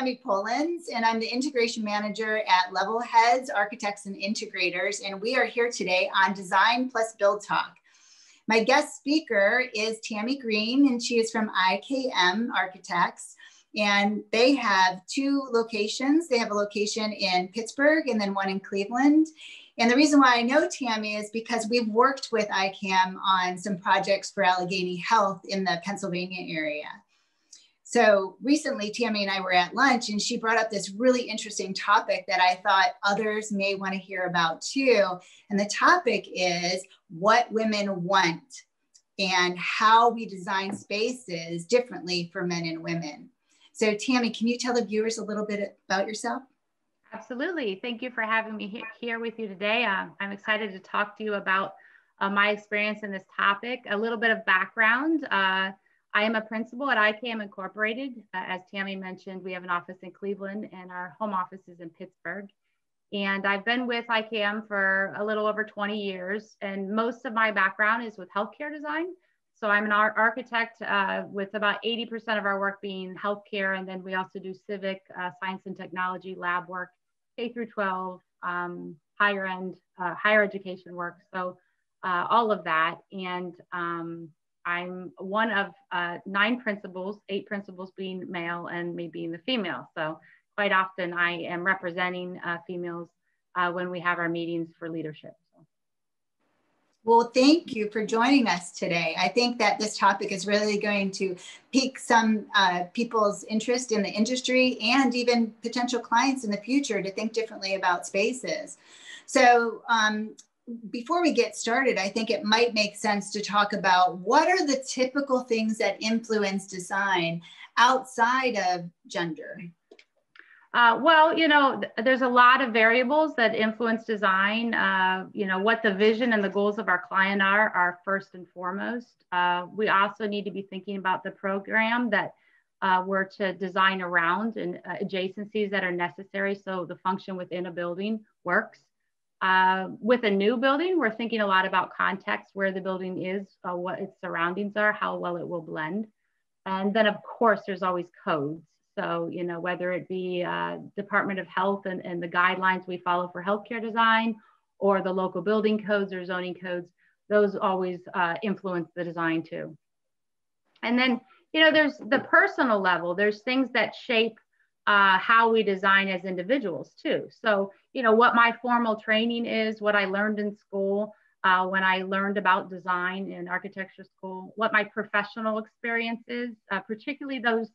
Tammy Polenz, and I'm the Integration Manager at levelHEADS, Architects and Integrators, and we are here today on Design Plus Build Talk. My guest speaker is Tami Greene, and she is from IKM Architects, and they have two locations. They have a location in Pittsburgh and then one in Cleveland. And the reason why I know Tammy is because we've worked with IKM on some projects for Allegheny Health in the Pennsylvania area. So recently, Tammy and I were at lunch, and she brought up this really interesting topic that I thought others may want to hear about too. And the topic is what women want and how we design spaces differently for men and women. So Tammy, can you tell the viewers a little bit about yourself? Absolutely. Thank you for having me here with you today. I'm excited to talk to you about my experience in this topic. A little bit of background. I am a principal at IKM Incorporated. As Tammy mentioned, we have an office in Cleveland and our home office is in Pittsburgh. And I've been with IKM for a little over 20 years. And most of my background is with healthcare design. So I'm an architect with about 80% of our work being healthcare. And then we also do civic, science and technology, lab work, K through 12, higher end, higher education work. So all of that. And I'm one of 9 principals, 8 principals being male and me being the female. So quite often I am representing females when we have our meetings for leadership. So. Well, thank you for joining us today. I think that this topic is really going to pique some people's interest in the industry and even potential clients in the future to think differently about spaces. So before we get started, I think it might make sense to talk about what are the typical things that influence design outside of gender? Well, you know, there's a lot of variables that influence design. You know, what the vision and the goals of our client are first and foremost. We also need to be thinking about the program that we're to design around and adjacencies that are necessary so the function within a building works. With a new building, we're thinking a lot about context, where the building is, what its surroundings are, how well it will blend. And then of course, there's always codes. So, you know, whether it be Department of Health and the guidelines we follow for healthcare design or the local building codes or zoning codes, those always influence the design too. And then, you know, there's the personal level, there's things that shape how we design as individuals too. So, you know, what my formal training is, what I learned in school, when I learned about design in architecture school, what my professional experience is, particularly those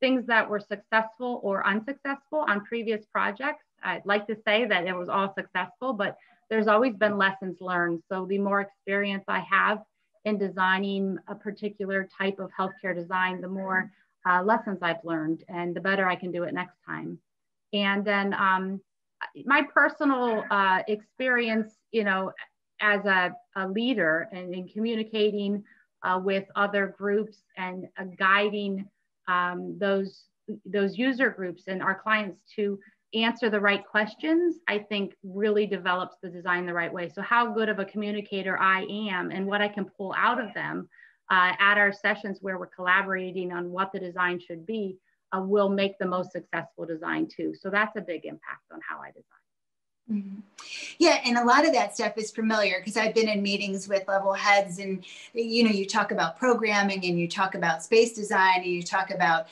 things that were successful or unsuccessful on previous projects. I'd like to say that it was all successful, but there's always been lessons learned. So the more experience I have in designing a particular type of healthcare design, the more lessons I've learned and the better I can do it next time. And then my personal experience, you know, as a leader and in communicating with other groups and guiding those user groups and our clients to answer the right questions, I think really develops the design the right way. So how good of a communicator I am and what I can pull out of them at our sessions where we're collaborating on what the design should be will make the most successful design too. So that's a big impact on how I design. Mm-hmm. Yeah, and a lot of that stuff is familiar because I've been in meetings with levelHEADS, and you know, you talk about programming and you talk about space design and you talk about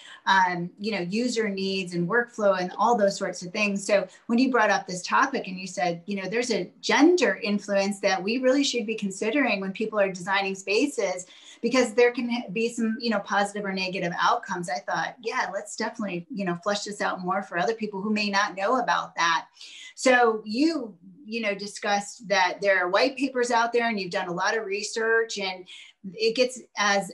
you know, user needs and workflow and all those sorts of things. So when you brought up this topic and you said, you know, there's a gender influence that we really should be considering when people are designing spaces, because there can be some, you know, positive or negative outcomes. I thought, yeah, let's definitely, you know, flesh this out more for other people who may not know about that. So you know, discussed that there are white papers out there and you've done a lot of research, and it gets as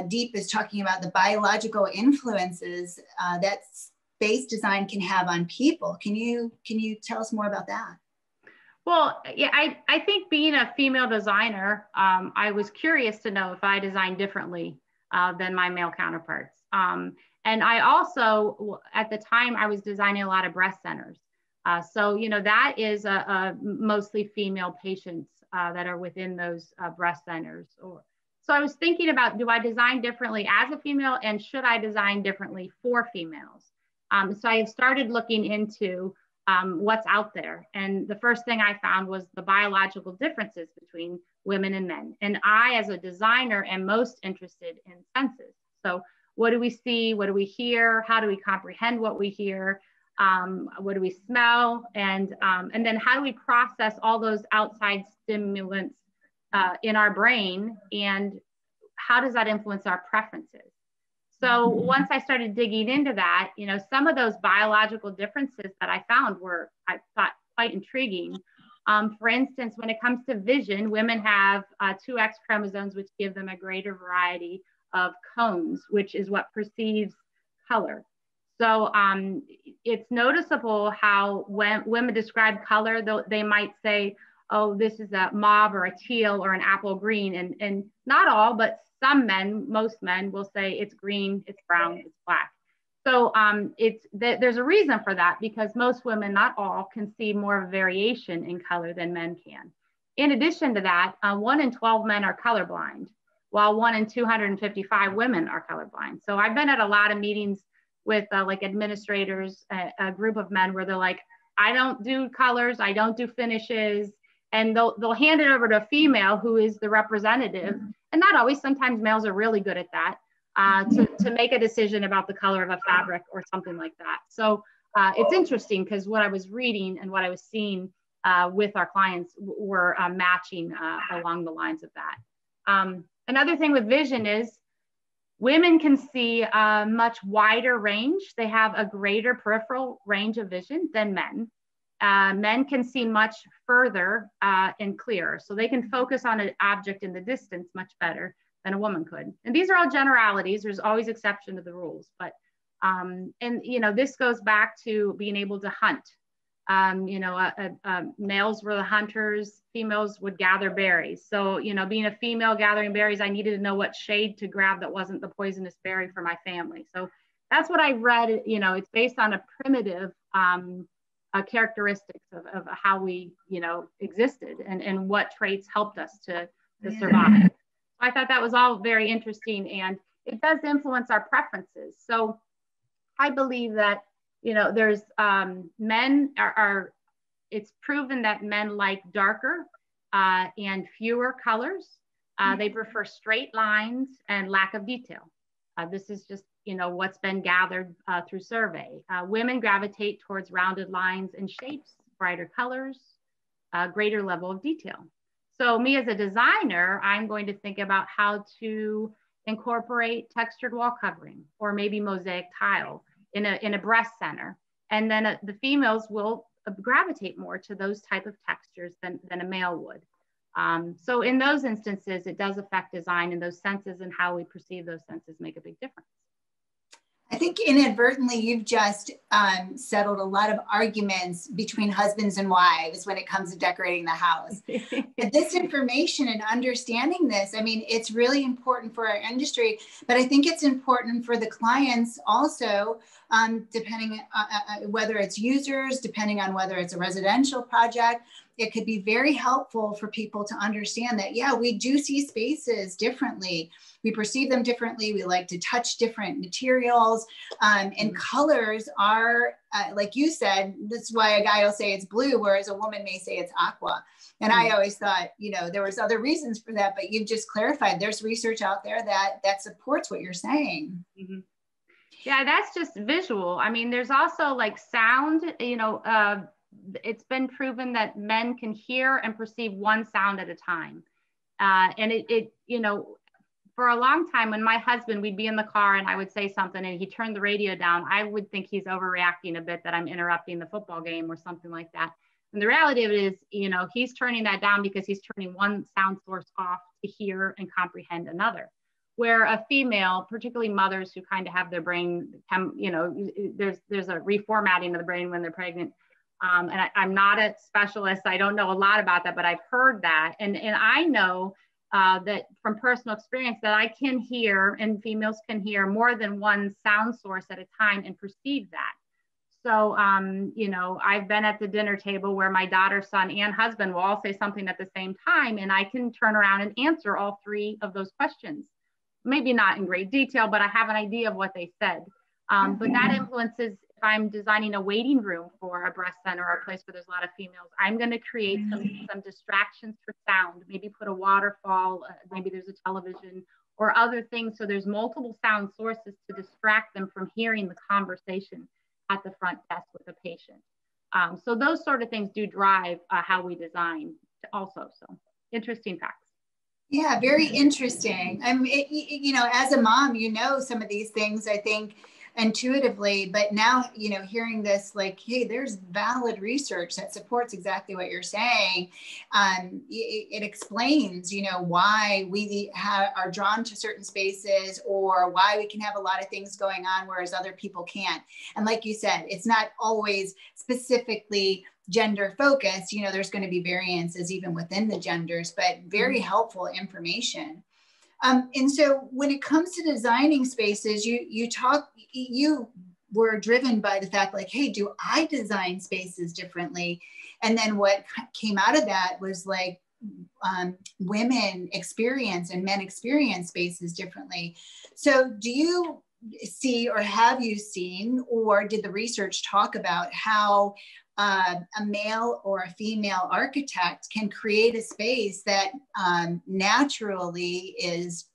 deep as talking about the biological influences that space design can have on people. Can you tell us more about that? Well, yeah, I think being a female designer, I was curious to know if I designed differently than my male counterparts. And I also, at the time, I was designing a lot of breast centers. So, you know, that is mostly female patients that are within those breast centers. So I was thinking about, do I design differently as a female, and should I design differently for females? So I started looking into what's out there. And the first thing I found was the biological differences between women and men. And I, as a designer, am most interested in senses. So what do we see? What do we hear? How do we comprehend what we hear? What do we smell? And then how do we process all those outside stimulants in our brain? And how does that influence our preferences? So once I started digging into that, you know, some of those biological differences that I found were, I thought, quite intriguing. For instance, when it comes to vision, women have 2 X chromosomes, which give them a greater variety of cones, which is what perceives color. So it's noticeable how when women describe color, they might say, oh, this is a mauve or a teal or an apple green. And not all, but some men, most men will say it's green, it's brown, it's black. So there's a reason for that, because most women, not all, can see more variation in color than men can. In addition to that, 1 in 12 men are colorblind, while 1 in 255 women are colorblind. So I've been at a lot of meetings with like administrators, a group of men where they're like, I don't do colors, I don't do finishes. And they'll hand it over to a female who is the representative. And not always, sometimes males are really good at that, to make a decision about the color of a fabric or something like that. So it's interesting, because what I was reading and what I was seeing with our clients were matching along the lines of that. Another thing with vision is women can see a much wider range. They have a greater peripheral range of vision than men. Men can see much further and clearer. So they can focus on an object in the distance much better than a woman could. And these are all generalities. There's always exception to the rules. But, and you know, this goes back to being able to hunt. You know, males were the hunters, females would gather berries. So, you know, being a female gathering berries, I needed to know what shade to grab that wasn't the poisonous berry for my family. So that's what I read. You know, it's based on a primitive characteristics of how we, you know, existed and what traits helped us to survive. I thought that was all very interesting, and it does influence our preferences. So I believe that, you know, there's men are it's proven that men like darker and fewer colors. They prefer straight lines and lack of detail. This is just, you know, what's been gathered through survey. Women gravitate towards rounded lines and shapes, brighter colors, greater level of detail. So me as a designer, I'm going to think about how to incorporate textured wall covering or maybe mosaic tile in a breast center. And then the females will gravitate more to those type of textures than a male would. So in those instances, it does affect design, and those senses and how we perceive those senses make a big difference. I think inadvertently, you've just settled a lot of arguments between husbands and wives when it comes to decorating the house. This information and understanding this, I mean, it's really important for our industry, but I think it's important for the clients also, depending on whether it's users, depending on whether it's a residential project. It could be very helpful for people to understand that, yeah, we do see spaces differently. We perceive them differently. We like to touch different materials, and colors are, like you said, this is why a guy will say it's blue, whereas a woman may say it's aqua. And I always thought, you know, there was other reasons for that, but you've just clarified there's research out there that supports what you're saying. Mm-hmm. Yeah, that's just visual. I mean, there's also like sound, you know, it's been proven that men can hear and perceive one sound at a time. And it, you know, for a long time when my husband, we'd be in the car and I would say something and he turned the radio down, I would think he's overreacting a bit, that I'm interrupting the football game or something like that. And the reality of it is, you know, he's turning that down because he's turning one sound source off to hear and comprehend another. Where a female, particularly mothers who kind of have their brain, you know, there's a reformatting of the brain when they're pregnant. And I'm not a specialist. I don't know a lot about that, but I've heard that. And I know that from personal experience that I can hear, and females can hear, more than one sound source at a time and perceive that. So, you know, I've been at the dinner table where my daughter, son, and husband will all say something at the same time, and I can turn around and answer all three of those questions. Maybe not in great detail, but I have an idea of what they said. But that influences if I'm designing a waiting room for a breast center or a place where there's a lot of females, I'm going to create some distractions for sound, maybe put a waterfall, maybe there's a television or other things. So there's multiple sound sources to distract them from hearing the conversation at the front desk with a patient. So those sort of things do drive how we design also. So interesting facts. Yeah, very interesting. You know, as a mom, you know, some of these things, I think, intuitively, but now, you know, hearing this, like, hey, there's valid research that supports exactly what you're saying. It explains, you know, why we are drawn to certain spaces, or why we can have a lot of things going on, whereas other people can't. And like you said, it's not always specifically gender focused. You know, there's going to be variances even within the genders, but very helpful information. And so when it comes to designing spaces, you were driven by the fact, like, hey, do I design spaces differently? And then what came out of that was like, women experience and men experience spaces differently. So do you see, or have you seen, or did the research talk about how a male or a female architect can create a space that naturally is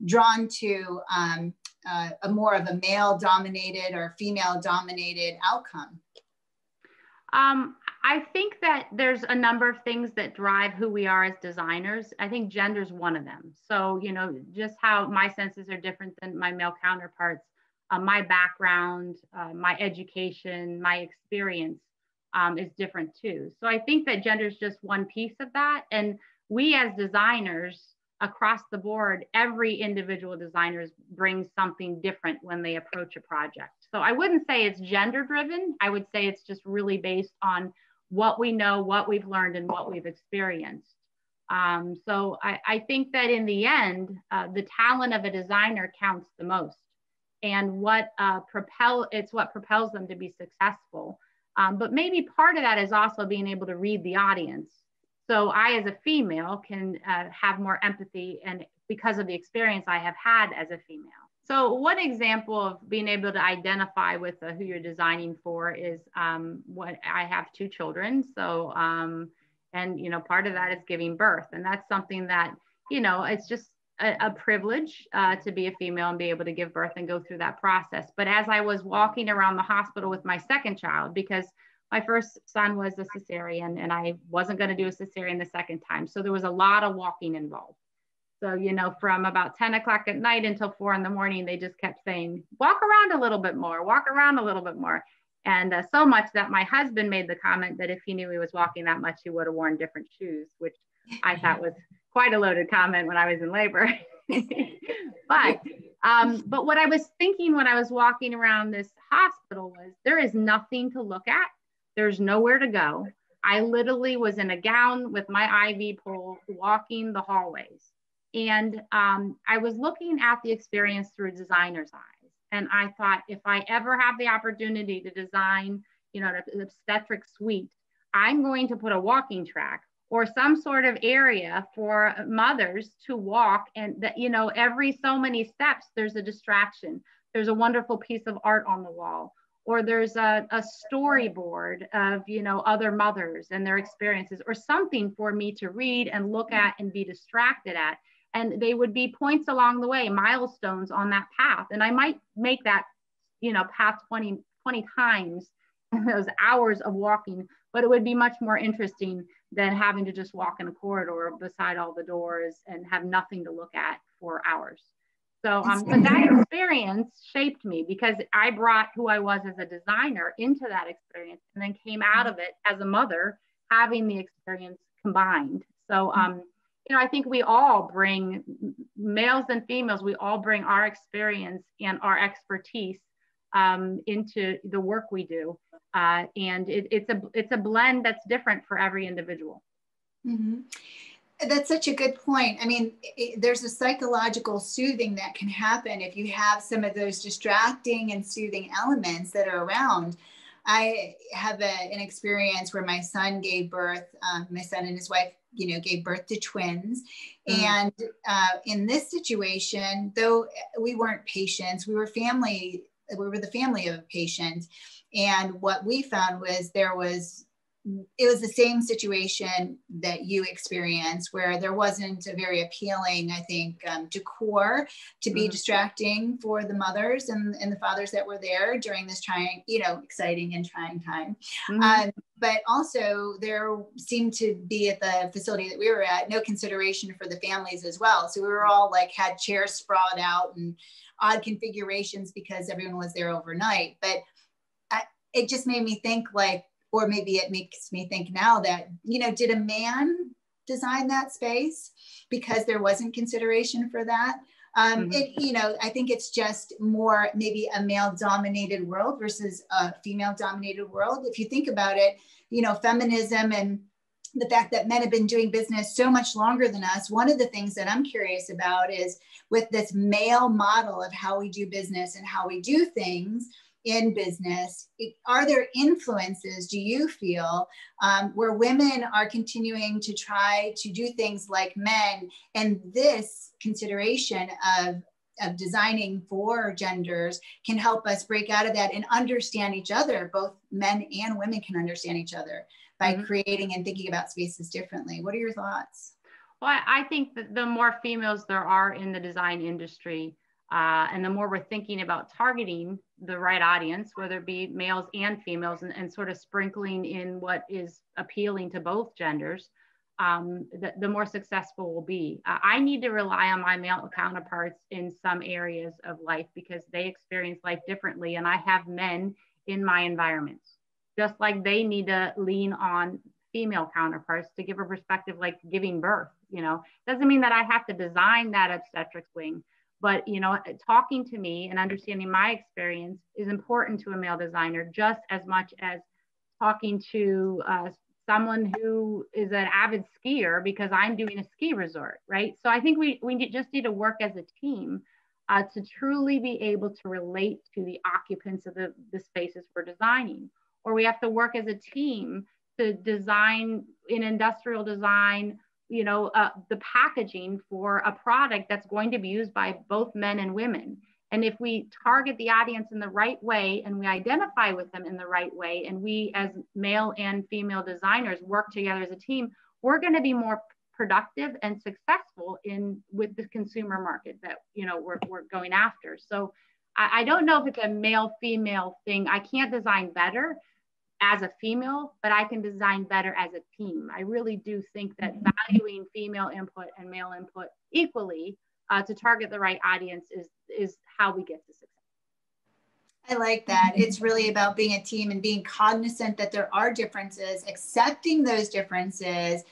drawn to a more of a male dominated or female dominated outcome? I think that there's a number of things that drive who we are as designers. I think gender is one of them. So, you know, just how my senses are different than my male counterparts, my background, my education, my experience is different too. So I think that gender is just one piece of that. And we as designers across the board, every individual designer brings something different when they approach a project. So I wouldn't say it's gender driven. I would say it's just really based on what we know, what we've learned, and what we've experienced. So I think that in the end, the talent of a designer counts the most, and what propels them to be successful. But maybe part of that is also being able to read the audience. So I, as a female, can have more empathy, and because of the experience I have had as a female. So one example of being able to identify with who you're designing for is what I have 2 children. So, and, you know, part of that is giving birth. And that's something that, you know, it's just a privilege to be a female and be able to give birth and go through that process. But as I was walking around the hospital with my second child, because my first son was a cesarean and I wasn't going to do a cesarean the second time. So there was a lot of walking involved. So, you know, from about 10 o'clock at night until 4 in the morning, they just kept saying, walk around a little bit more, walk around a little bit more. And so much that my husband made the comment that if he knew he was walking that much, he would have worn different shoes, which I thought was quite a loaded comment when I was in labor. But what I was thinking when I was walking around this hospital was, there is nothing to look at. There's nowhere to go. I literally was in a gown with my IV pole walking the hallways. And I was looking at the experience through a designer's eyes. And I thought, if I ever have the opportunity to design, you know, an obstetric suite, I'm going to put a walking track or some sort of area for mothers to walk. And that, you know, every so many steps, there's a distraction. There's a wonderful piece of art on the wall, or there's a storyboard of, you know, other mothers and their experiences, or something for me to read and look at and be distracted at. And they would be points along the way, milestones on that path. And I might make that, you know, path 20 times in those hours of walking, but it would be much more interesting than having to just walk in a corridor beside all the doors and have nothing to look at for hours. So, but that experience shaped me, because I brought who I was as a designer into that experience, and then came out of it as a mother, having the experience combined. So, you know, I think we all bring, males and females, we all bring our experience and our expertise into the work we do. And it's a blend that's different for every individual. Mm-hmm. That's such a good point. I mean, there's a psychological soothing that can happen if you have some of those distracting and soothing elements that are around. I have an experience where my son gave birth, my son and his wife, you know, gave birth to twins. And in this situation, though we weren't patients, we were family we were the family of a patient. And what we found was it was the same situation that you experienced, where there wasn't a very appealing, I think, decor to be distracting for the mothers and the fathers that were there during this trying, exciting and trying time. But also there seemed to be at the facility that we were at, no consideration for the families as well. So we were all like, had chairs sprawled out and odd configurations because everyone was there overnight. But it just made me think like, or maybe it makes me think now that, did a man design that space because there wasn't consideration for that? I think it's just more maybe a male dominated world versus a female dominated world. If you think about it, feminism and the fact that men have been doing business so much longer than us. One of the things that I'm curious about is with this male model of how we do business and how we do things in business, are there influences, do you feel, where women are continuing to try to do things like men, and this consideration of designing for genders can help us break out of that and understand each other? Both men and women can understand each other by creating and thinking about spaces differently. What are your thoughts? Well, I think that the more females there are in the design industry, and the more we're thinking about targeting the right audience, whether it be males and females, and sort of sprinkling in what is appealing to both genders, the more successful we'll be. I need to rely on my male counterparts in some areas of life because they experience life differently. And I have men in my environments, just like they need to lean on female counterparts to give a perspective like giving birth. Doesn't mean that I have to design that obstetrics wing. But, talking to me and understanding my experience is important to a male designer just as much as talking to someone who is an avid skier because I'm doing a ski resort, right? So I think we just need to work as a team to truly be able to relate to the occupants of the spaces we're designing. Or we have to work as a team to design in industrial design, the packaging for a product that's going to be used by both men and women. And if we target the audience in the right way and we identify with them in the right way, and we as male and female designers work together as a team, we're going to be more productive and successful with the consumer market that we're going after. So I don't know if it's a male-female thing. I can't design better as a female, but I can design better as a team. I really do think that valuing female input and male input equally to target the right audience is how we get to success. I like that. It's really about being a team and being cognizant that there are differences, accepting those differences,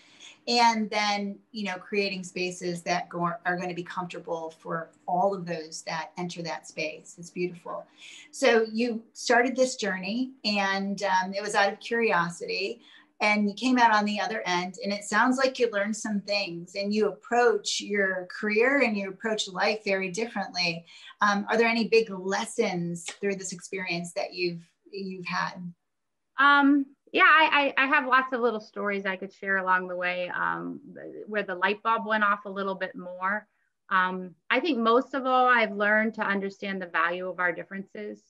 and then, creating spaces that are going to be comfortable for all of those that enter that space. It's beautiful. So you started this journey and it was out of curiosity, and you came out on the other end, and it sounds like you learned some things and you approach your career and you approach life very differently. Are there any big lessons through this experience that you've had? Yeah, I have lots of little stories I could share along the way where the light bulb went off a little bit more. I think most of all, I've learned to understand the value of our differences,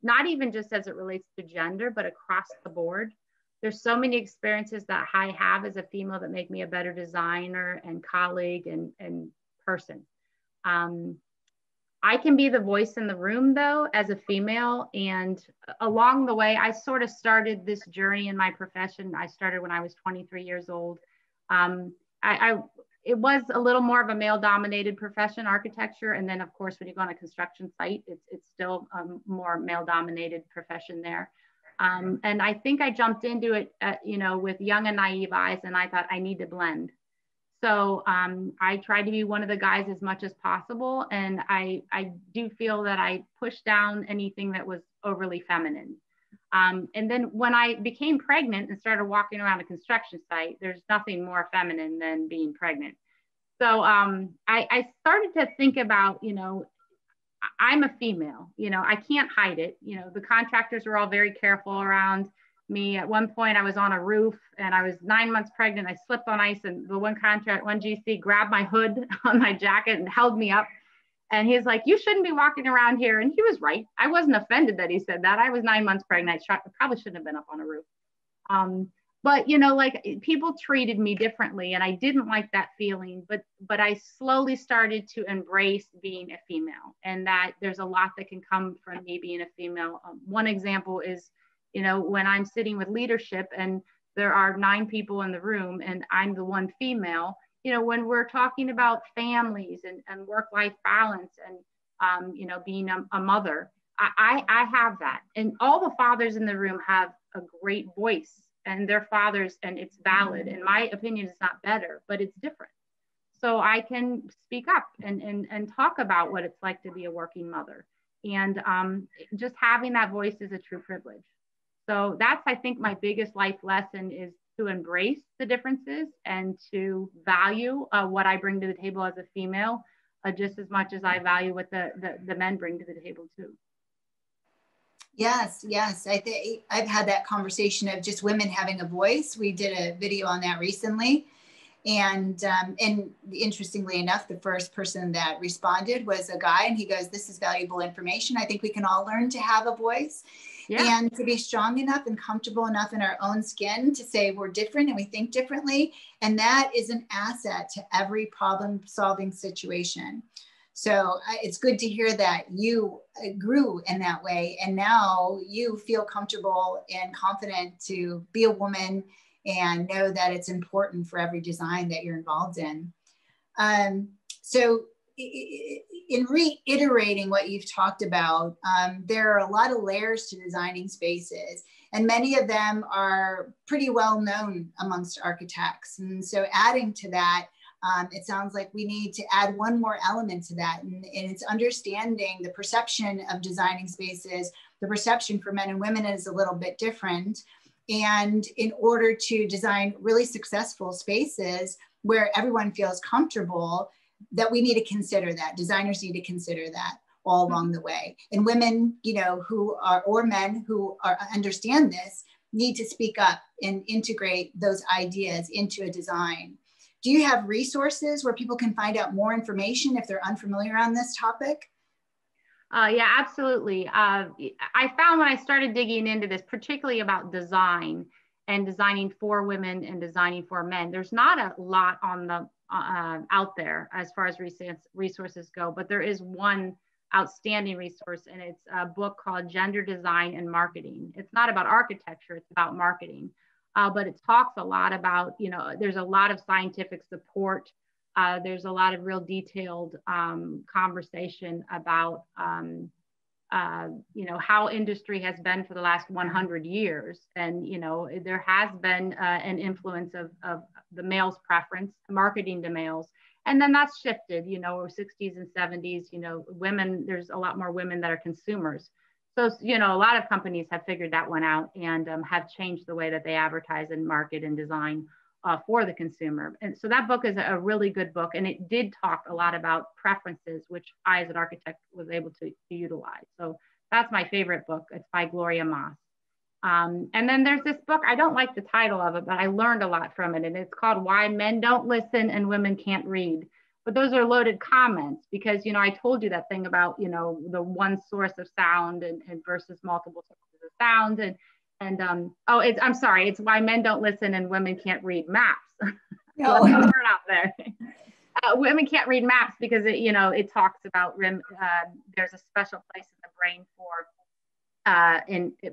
not even just as it relates to gender, but across the board. There's so many experiences that I have as a female that make me a better designer and colleague and person. I can be the voice in the room though, as a female. And along the way, I sort of started this journey in my profession. I started when I was 23 years old. It was a little more of a male dominated profession, architecture. And then of course, when you go on a construction site, it's still a more male dominated profession there. And I think I jumped into it, with young and naive eyes, and I thought I need to blend. So I tried to be one of the guys as much as possible. And I do feel that I pushed down anything that was overly feminine. And then when I became pregnant and started walking around a construction site, there's nothing more feminine than being pregnant. So I started to think about, I'm a female, I can't hide it. The contractors were all very careful around me. At one point I was on a roof and I was 9 months pregnant. I slipped on ice and the one GC grabbed my hood on my jacket and held me up. And he's like, you shouldn't be walking around here. And he was right. I wasn't offended that he said that. I was 9 months pregnant. I probably shouldn't have been up on a roof. But, you know, like people treated me differently and I didn't like that feeling, but I slowly started to embrace being a female, and that there's a lot that can come from me being a female. One example is, you know, when I'm sitting with leadership and there are 9 people in the room and I'm the one female, you know, when we're talking about families and work-life balance and, you know, being a mother, I have that. And all the fathers in the room have a great voice and they're fathers, and it's valid. In my opinion, it's not better, but it's different. So I can speak up and talk about what it's like to be a working mother. And just having that voice is a true privilege. So that's, I think, my biggest life lesson is to embrace the differences and to value what I bring to the table as a female, just as much as I value what the men bring to the table too. Yes, yes. I think I've had that conversation of just women having a voice. We did a video on that recently. And interestingly enough, the first person that responded was a guy, and he goes, this is valuable information. I think we can all learn to have a voice. Yeah. And to be strong enough and comfortable enough in our own skin to say we're different and we think differently. And that is an asset to every problem solving situation. So it's good to hear that you grew in that way. And now you feel comfortable and confident to be a woman and know that it's important for every design that you're involved in. So in reiterating what you've talked about, there are a lot of layers to designing spaces, and many of them are pretty well known amongst architects. And so adding to that, it sounds like we need to add one more element to that, and it's understanding the perception of designing spaces. The perception for men and women is a little bit different. And in order to design really successful spaces where everyone feels comfortable, that we need to consider that. Designers need to consider that all along the way. And women, you know, who are, or men who are, understand this, need to speak up and integrate those ideas into a design. Do you have resources where people can find out more information if they're unfamiliar on this topic? Yeah, absolutely. I found when I started digging into this, particularly about design and designing for women and designing for men, there's not a lot on the out there as far as resources go, but there is one outstanding resource, and it's a book called Gender Design and Marketing. It's not about architecture, it's about marketing. But it talks a lot about, you know, there's a lot of scientific support. There's a lot of real detailed conversation about, you know, how industry has been for the last 100 years. And, you know, there has been an influence of the male's preference, marketing to males. And then that's shifted, you know, 60s and 70s, you know, women, there's a lot more women that are consumers. So, you know, a lot of companies have figured that one out and have changed the way that they advertise and market and design for the consumer. And so that book is a really good book. And it did talk a lot about preferences, which I, as an architect, was able to utilize. So that's my favorite book. It's by Gloria Moss. And then there's this book, I don't like the title of it, but I learned a lot from it. And it's called Why Men Don't Listen and Women Can't Read. But those are loaded comments because, you know, I told you that thing about, you know, the one source of sound and versus multiple sources of sound. I'm sorry, it's Why Men Don't Listen and Women Can't Read Maps. No. Word out there. Women can't read maps because it, you know, it talks about there's a special place in the brain for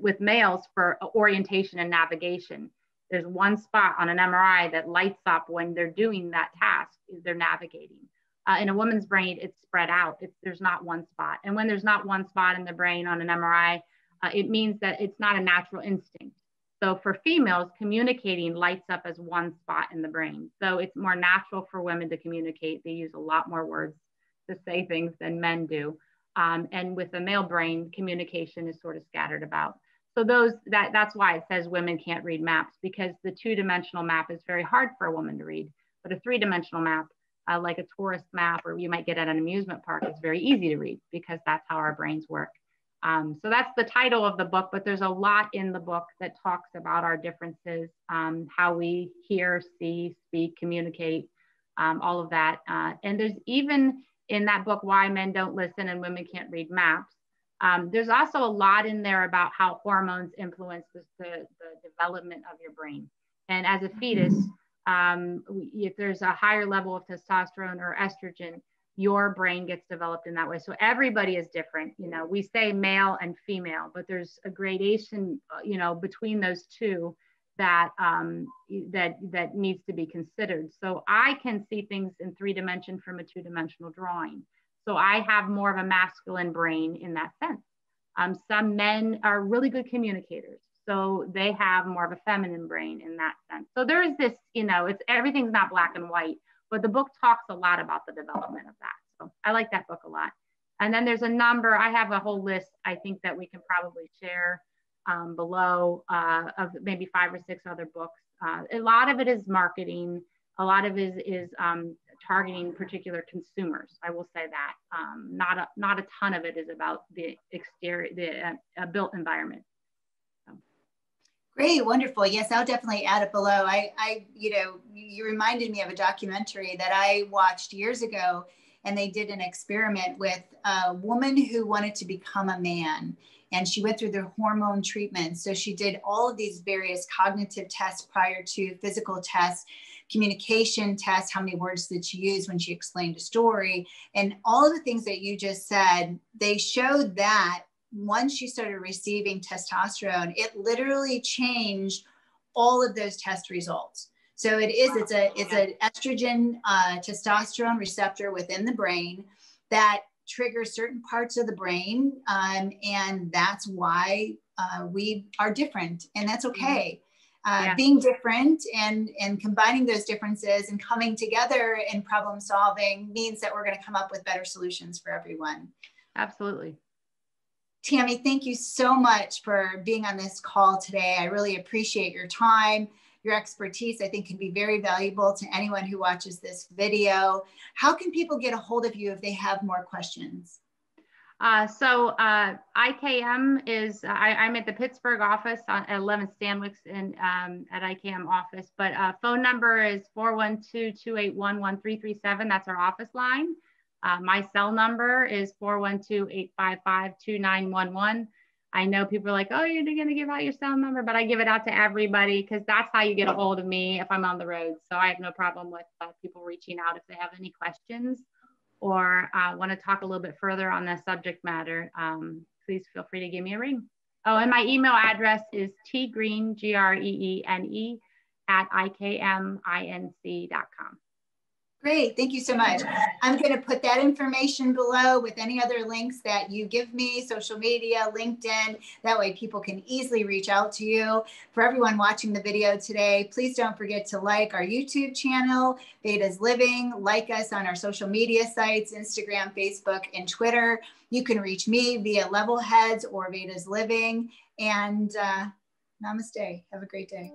with males for orientation and navigation. There's one spot on an MRI that lights up when they're doing that task, they're navigating. In a woman's brain, it's spread out. There's not one spot. And when there's not one spot in the brain on an MRI, it means that it's not a natural instinct. So for females, communicating lights up as one spot in the brain. So it's more natural for women to communicate. They use a lot more words to say things than men do. And with the male brain, communication is sort of scattered about. So that's why it says women can't read maps, because the 2-dimensional map is very hard for a woman to read. But a 3-dimensional map, like a tourist map, or you might get at an amusement park, is very easy to read because that's how our brains work. So that's the title of the book, but there's a lot in the book that talks about our differences, how we hear, see, speak, communicate, all of that. And there's even in that book, Why Men Don't Listen and Women Can't Read Maps. There's also a lot in there about how hormones influence the development of your brain. And as a fetus, if there's a higher level of testosterone or estrogen, your brain gets developed in that way. So everybody is different. You know, we say male and female, but there's a gradation, you know, between those two that that needs to be considered. So I can see things in 3D from a 2-dimensional drawing. So I have more of a masculine brain in that sense. Some men are really good communicators, so they have more of a feminine brain in that sense. So there is this, you know, everything's not black and white, but the book talks a lot about the development of that. So I like that book a lot. And then there's a number, I have a whole list, I think, that we can probably share below of maybe 5 or 6 other books. A lot of it is marketing. A lot of it is targeting particular consumers. I will say that. Not a ton of it is about the exterior, the built environment. So. Great, wonderful. Yes, I'll definitely add it below. You know, you reminded me of a documentary that I watched years ago, and they did an experiment with a woman who wanted to become a man. And she went through the hormone treatment. So she did all of these various cognitive tests prior to physical tests, communication tests, how many words did she use when she explained a story, and all of the things that you just said. They showed that once she started receiving testosterone, it literally changed all of those test results. So it's an estrogen testosterone receptor within the brain that triggers certain parts of the brain, and that's why we are different, and that's okay. Being different and combining those differences and coming together and problem solving means that we're going to come up with better solutions for everyone. Absolutely. Tammy, thank you so much for being on this call today. I really appreciate your time. Your expertise, I think, can be very valuable to anyone who watches this video. How can people get a hold of you if they have more questions? IKM is, I'm at the Pittsburgh office at 11 Stanwix at IKM office, but phone number is 412-281-1337. That's our office line. My cell number is 412-855-2911. I know people are like, oh, you're going to give out your cell number, but I give it out to everybody because that's how you get a hold of me if I'm on the road. So I have no problem with people reaching out if they have any questions or want to talk a little bit further on the subject matter. Please feel free to give me a ring. Oh, and my email address is tgreene, Greene, @ikminc.com. Great, thank you so much. I'm going to put that information below with any other links that you give me, social media, LinkedIn. That way people can easily reach out to you. For everyone watching the video today, please don't forget to like our YouTube channel, Veda's Living, like us on our social media sites, Instagram, Facebook, and Twitter. You can reach me via levelHEADS or Veda's Living. And namaste. Have a great day.